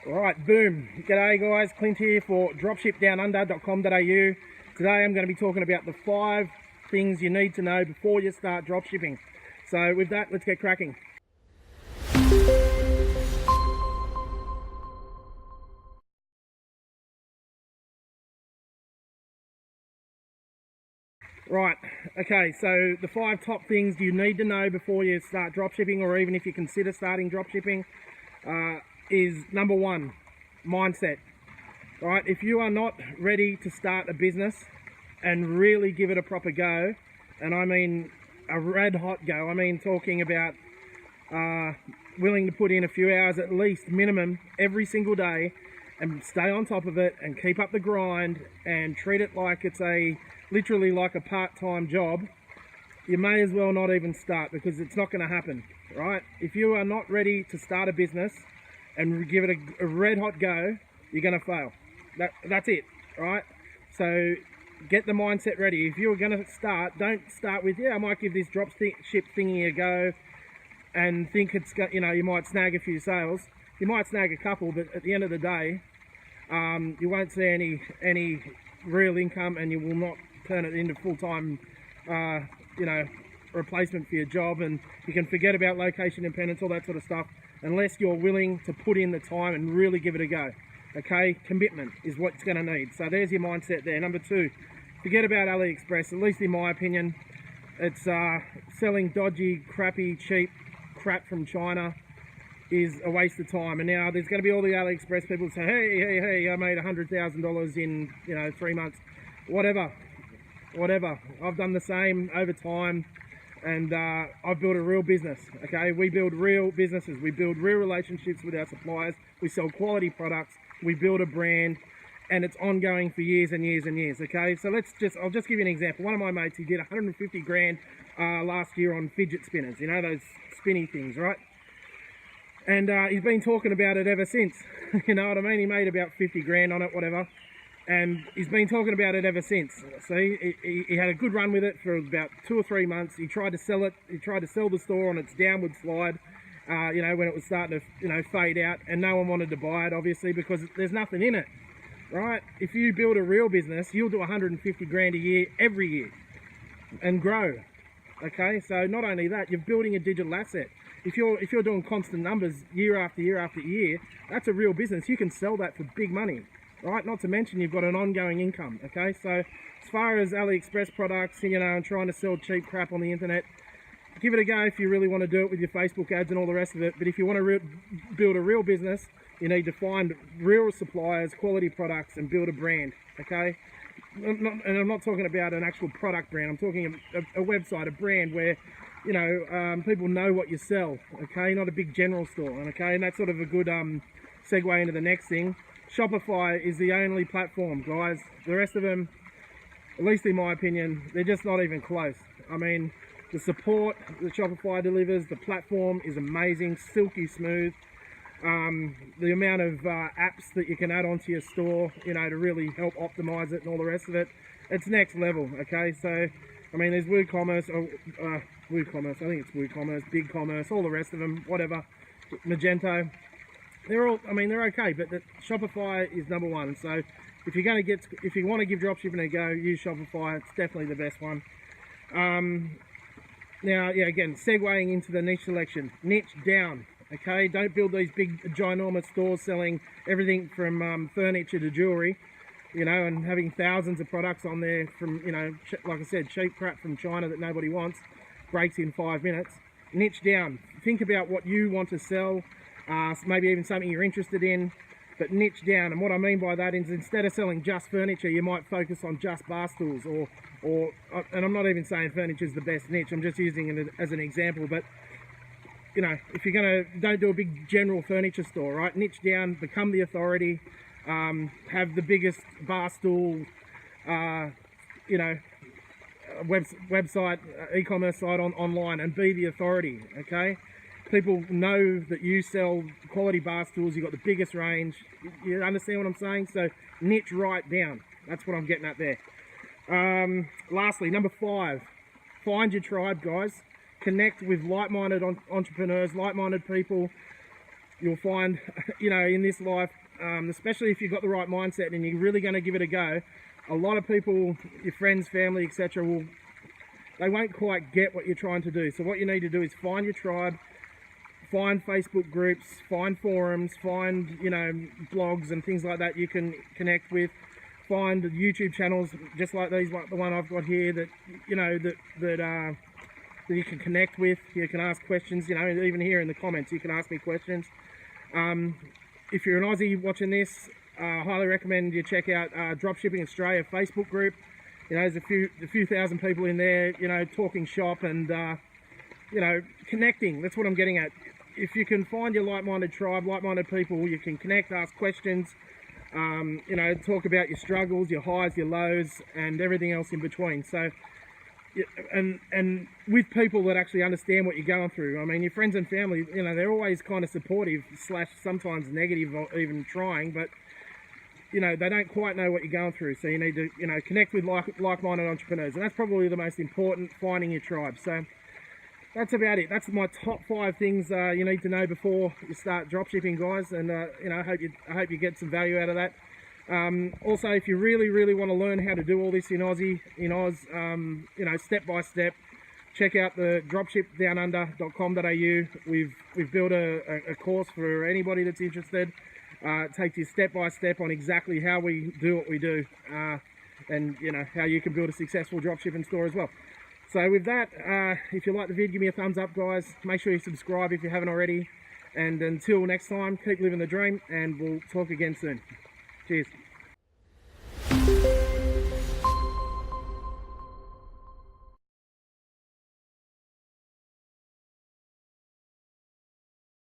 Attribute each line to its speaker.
Speaker 1: Right, boom. G'day guys, Clint here for dropshipdownunder.com.au. Today I'm going to be talking about the 5 things you need to know before you start dropshipping. So with that, let's get cracking. Right, okay, so the 5 top things you need to know before you start dropshipping, or even if you consider starting dropshipping, is number 1, mindset. Right, if you are not ready to start a business and really give it a proper go, and I mean a red hot go, I mean talking about willing to put in a few hours at least minimum every single day and stay on top of it and keep up the grind and treat it like it's literally like a part-time job, you may as well not even start, because it's not going to happen, right? If you are not ready to start a business and give it a red hot go, you're going to fail. That's it, right? So get the mindset ready. If you're going to start, don't start with, I might give this dropship thingy a go and think it's, you might snag a few sales. You might snag a couple, but at the end of the day, you won't see any real income, and you will not turn it into full-time, replacement for your job, and you can forget about location independence, all that sort of stuff, unless you're willing to put in the time and really give it a go. Okay, commitment is what it's going to need. So there's your mindset there. Number 2, forget about AliExpress. At least in my opinion, it's selling dodgy, crappy, cheap crap from China is a waste of time. And now there's going to be all the AliExpress people say, hey, I made $100,000 in 3 months. Whatever. I've done the same over time, and I've built a real business. Okay, we build real businesses. We build real relationships with our suppliers. We sell quality products. We build a brand, and it's ongoing for years and years and years. Okay, so I'll just give you an example. One of my mates, he did 150 grand last year on fidget spinners. You know, those spinny things, right? And he's been talking about it ever since. You know what I mean? He made about 50 grand on it, whatever. And he's been talking about it ever since. So he had a good run with it for about 2 or 3 months. He tried to sell it. He tried to sell the store on its downward slide, when it was starting to, fade out, and no one wanted to buy it, obviously, because there's nothing in it, right? If you build a real business, you'll do 150 grand a year, every year, and grow. Okay, so not only that, you're building a digital asset. If you're doing constant numbers year after year after year, that's a real business. You can sell that for big money, right? Not to mention you've got an ongoing income. Okay, so as far as AliExpress products, and trying to sell cheap crap on the internet, give it a go if you really want to do it with your Facebook ads and all the rest of it. But if you want to build a real business, you need to find real suppliers, quality products, and build a brand. Okay, and I'm not talking about an actual product brand. I'm talking a website, a brand where people know what you sell. Okay, not a big general store. Okay, and that's sort of a good segue into the next thing. Shopify is the only platform, guys. The rest of them, at least in my opinion, they're just not even close. I mean, the support that Shopify delivers, the platform is amazing, silky smooth. The amount of apps that you can add onto your store, to really help optimize it and all the rest of it, it's next level. Okay, so I mean, there's WooCommerce, WooCommerce, I think it's WooCommerce, BigCommerce, all the rest of them, whatever, Magento. They're all, they're okay, but Shopify is number 1. So if you want to give dropshipping a go, use Shopify. It's definitely the best one. Now, again, segueing into the niche selection. Niche down, okay? Don't build these big, ginormous stores selling everything from furniture to jewelry, and having thousands of products on there from, like I said, cheap crap from China that nobody wants, breaks in 5 minutes. Niche down. Think about what you want to sell, maybe even something you're interested in, but niche down. And what I mean by that is, instead of selling just furniture, you might focus on just bar stools, and I'm not even saying furniture is the best niche, I'm just using it as an example. But if you're don't do a big general furniture store, right? Niche down, become the authority, have the biggest bar stool website, e-commerce site online, and be the authority. Okay, people know that you sell quality bar stools. You've got the biggest range. You understand what I'm saying? So niche right down. That's what I'm getting at there. Lastly, number 5, find your tribe, guys. Connect with like-minded entrepreneurs, like-minded people. you'll find, you know, in this life, especially if you've got the right mindset and you're really going to give it a go, a lot of people, your friends, family, etc., they won't quite get what you're trying to do. So what you need to do is find your tribe, find Facebook groups, find forums, find, you know, blogs and things like that you can connect with. Find YouTube channels just like these, like the one I've got here, that, you know, that you can connect with. You can ask questions, you know, even here in the comments you can ask me questions. If you're an Aussie watching this, I highly recommend you check out Dropshipping Australia Facebook group. You know, there's a few thousand people in there, you know, talking shop and, you know, connecting. That's what I'm getting at. If you can find your like-minded tribe, like-minded people, you can connect, ask questions, you know, talk about your struggles, your highs, your lows, and everything else in between. So, and with people that actually understand what you're going through. I mean, your friends and family, you know, they're always kind of supportive / sometimes negative, or even trying, but you know, they don't quite know what you're going through. So you need to, you know, connect with like-minded entrepreneurs, and that's probably the most important, finding your tribe. So that's about it. That's my top 5 things you need to know before you start dropshipping, guys. And you know, I hope you get some value out of that. Also, if you really want to learn how to do all this in Oz, you know, step by step, check out the dropshipdownunder.com.au. We've built a course for anybody that's interested. It takes you step by step on exactly how we do what we do, and you know, how you can build a successful dropshipping store as well. So with that, if you like the vid, give me a thumbs up, guys. Make sure you subscribe if you haven't already. And until next time, keep living the dream, and we'll talk again soon. Cheers.